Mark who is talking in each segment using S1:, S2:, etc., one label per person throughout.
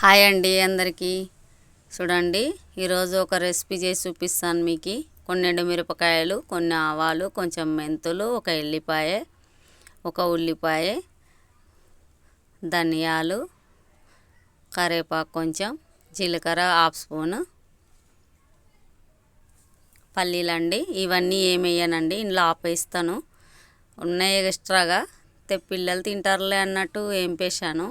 S1: Hi అండి అందరికీ. చూడండి, ఈరోజు ఒక రెసిపీ చేసి చూపిస్తాను మీకు. కొన్ని ఎండుమిరపకాయలు, కొన్ని ఆవాలు, కొంచెం మెంతులు, ఒక ఎల్లిపాయ, ఒక ఉల్లిపాయ, ధనియాలు, కరివేపాకు కొంచెం, జీలకర్ర హాఫ్ స్పూను, పల్లీలండి. ఇవన్నీ ఏమి వేయనండి, ఇందులో ఆపేస్తాను. ఉన్నాయి ఎక్స్ట్రాగా, పిల్లలు తింటారులే అన్నట్టు వేంపేశాను.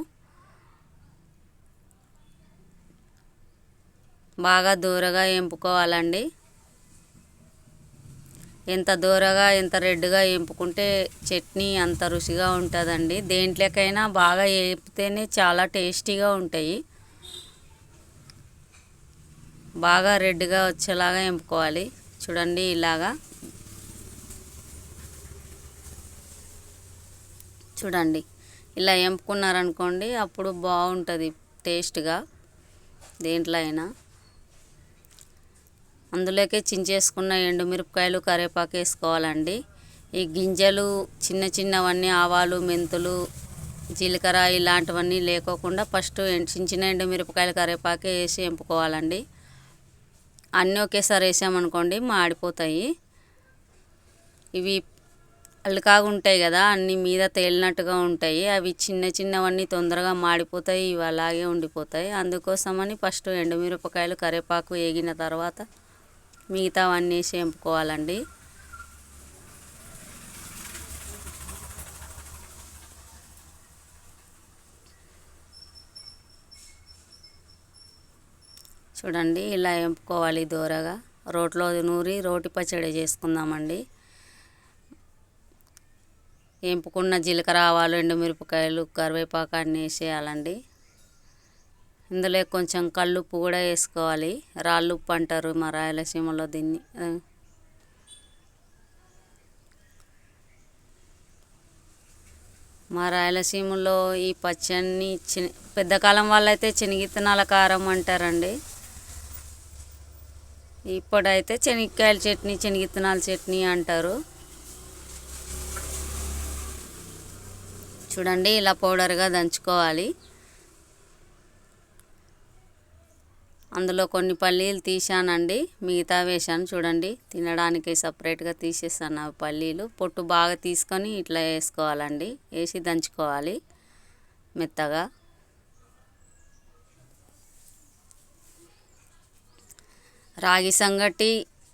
S1: బాగా దూరగా వేంపుకోవాలండి. ఎంత దూరగా ఎంత రెడ్గా వేంపుకుంటే చట్నీ అంత రుచిగా ఉంటుందండి. దేంట్లోకైనా బాగా వేపితేనే చాలా టేస్టీగా ఉంటాయి. బాగా రెడ్గా వచ్చేలాగా వేంపుకోవాలి. చూడండి, ఇలాగా చూడండి, ఇలా వేంపుకున్నారనుకోండి, అప్పుడు బాగుంటుంది టేస్ట్గా. దేంట్లో అయినా అందులోకే చించేసుకున్న ఎండుమిరపకాయలు, కరివేపాకు వేసుకోవాలండి. ఈ గింజలు చిన్న చిన్నవన్నీ, ఆవాలు, మెంతులు, జీలకర్ర ఇలాంటివన్నీ లేకోకుండా ఫస్ట్ చిన్న ఎండుమిరపకాయలు, కరివేపాకే వేసి వేంపుకోవాలండి. అన్నీ ఒకేసారి వేసామనుకోండి మాడిపోతాయి. ఇవి అల్లికాగా ఉంటాయి కదా, అన్నీ మీద తేలినట్టుగా ఉంటాయి. అవి చిన్న చిన్నవన్నీ తొందరగా మాడిపోతాయి, ఇవి అలాగే ఉండిపోతాయి. అందుకోసమని ఫస్ట్ ఎండుమిరపకాయలు, కరివేపాకు వేగిన తర్వాత మిగతావన్నీ వేసి వేంపుకోవాలండి. చూడండి, ఇలా వేంపుకోవాలి దూరగా. రోట్లో నూరి రోటి పచ్చడి చేసుకుందామండి. వేంపుకున్న జీలకర్ర, ఆవాలు, ఎండుమిరపకాయలు, కరివేపాకు అన్నీ వేసేయాలండి. ఇందులో కొంచెం కల్లుప్పు కూడా వేసుకోవాలి. రాళ్ళుప్పు అంటారు మా రాయలసీమలో దీన్ని. మా రాయలసీమలో ఈ పచ్చడిని పెద్ద కాలం వాళ్ళైతే శనగిత్తనాల కారం అంటారండి. ఇప్పుడైతే శనగకాయల చట్నీ, శనగిత్తనాల చట్నీ అంటారు. చూడండి, ఇలా పౌడర్గా దంచుకోవాలి. అందులో కొన్ని పల్లీలు తీసానండి, మిగతా వేసాను. చూడండి, తినడానికి సపరేట్గా తీసేసాను ఆ పల్లీలు. పొట్టు బాగా తీసుకొని ఇట్లా వేసుకోవాలండి. వేసి దంచుకోవాలి మెత్తగా. రాగి సంగటి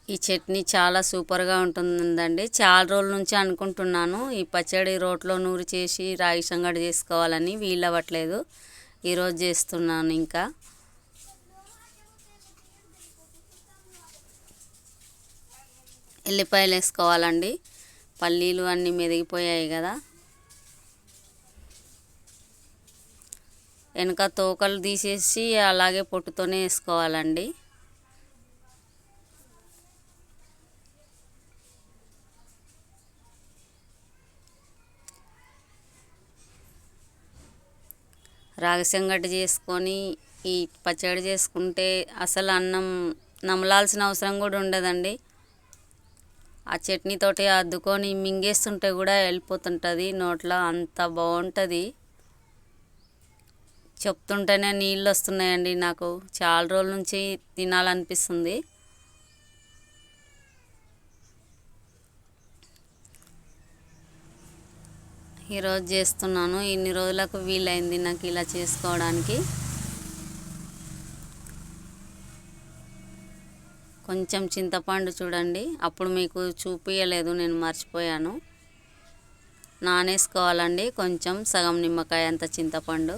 S1: ఈ చట్నీ చాలా సూపర్గా ఉంటుందండి. చాలా రోజుల నుంచి అనుకుంటున్నాను ఈ పచ్చడి రోట్లో నూరి చేసి రాగి సంగటి చేసుకోవాలని, వీలవ్వట్లేదు. ఈరోజు చేస్తున్నాను. ఇంకా ఎల్లిపాయలు వేసుకోవాలండి. పల్లీలు అన్నీ మెదిగిపోయాయి కదా. వెనక తోకలు తీసేసి అలాగే పొట్టుతోనే వేసుకోవాలండి. రాగి సంగటి చేసుకొని ఈ పచ్చడి చేసుకుంటే అసలు అన్నం నమలాల్సిన అవసరం కూడా ఉండదండి. ఆ చట్నీతోటి అద్దుకొని మింగేస్తుంటే కూడా వెళ్ళిపోతుంటుంది నోట్లో, అంత బాగుంటుంది. చెప్తుంటేనే నీళ్ళు వస్తున్నాయండి నాకు. చాలా రోజుల నుంచి తినాలనిపిస్తుంది. ఈరోజు చేస్తున్నాను. ఇన్ని రోజులకు వీలైంది నాకు ఇలా చేసుకోవడానికి. కొంచెం చింతపండు చూడండి, అప్పుడు మీకు చూపించలేదు, నేను మర్చిపోయాను. నానేసుకోవాలండి. కొంచెం సగం నిమ్మకాయ అంత చింతపండు,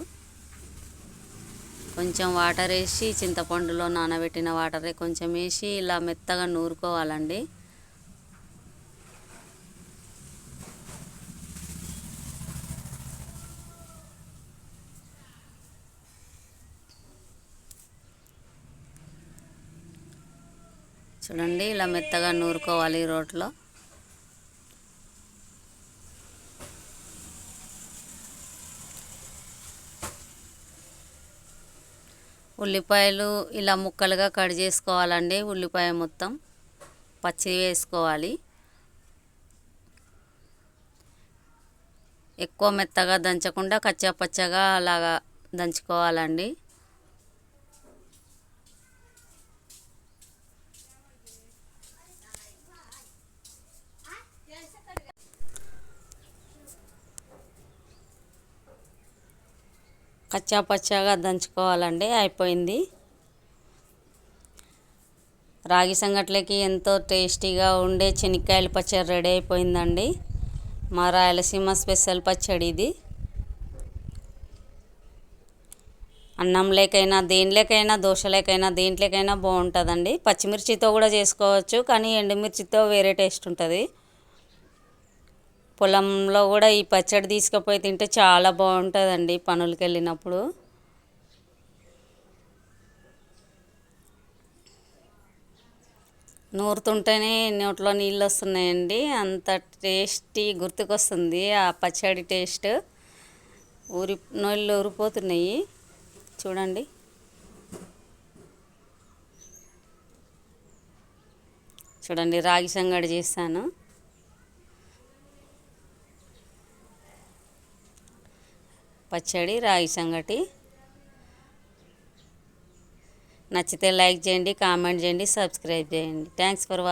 S1: కొంచెం వాటర్ వేసి, చింతపండులో నానబెట్టిన వాటరే కొంచెం వేసి ఇలా మెత్తగా నూరుకోవాలండి. చూడండి, ఇలా మెత్తగా నూరుకోవాలి రోట్లో. ఉల్లిపాయలు ఇలా ముక్కలుగా కట్ చేసుకోవాలండి. ఉల్లిపాయ మొత్తం పచ్చి వేసుకోవాలి. ఎక్కువ మెత్తగా దంచకుండా కచ్చా పచ్చగా అలాగా దంచుకోవాలండి. కచ్చా పచ్చాగా దంచుకోవాలండి. అయిపోయింది. రాగి సంగట్లకి ఎంతో టేస్టీగా ఉండే చెనిక్కాయల పచ్చడి రెడీ అయిపోయిందండి. మా రాయలసీమ స్పెషల్ పచ్చడి ఇది. అన్నం లేకైనా దేనిలోకైనా దోశలేకైనా దేంట్లోకైనా బాగుంటుందండి. పచ్చిమిర్చితో కూడా చేసుకోవచ్చు, కానీ ఎండుమిర్చితో వేరే టేస్ట్ ఉంటుంది. పొలంలో కూడా ఈ పచ్చడి తీసుకుపోయి తింటే చాలా బాగుంటుందండి పనులకు వెళ్ళినప్పుడు. నూరుతుంటేనే నోట్లో నీళ్ళు వస్తున్నాయండి. అంత టేస్టీ గుర్తుకొస్తుంది ఆ పచ్చడి టేస్ట్. నోళ్ళు ఊరిపోతున్నాయి చూడండి. చూడండి రాగి సంగటి చేస్తాను. పచ్చడి రాగి సంగటి. నచ్చితే లైక్ చేయండి, కామెంట్ చేయండి, సబ్స్క్రైబ్ చేయండి. Thanks for watching.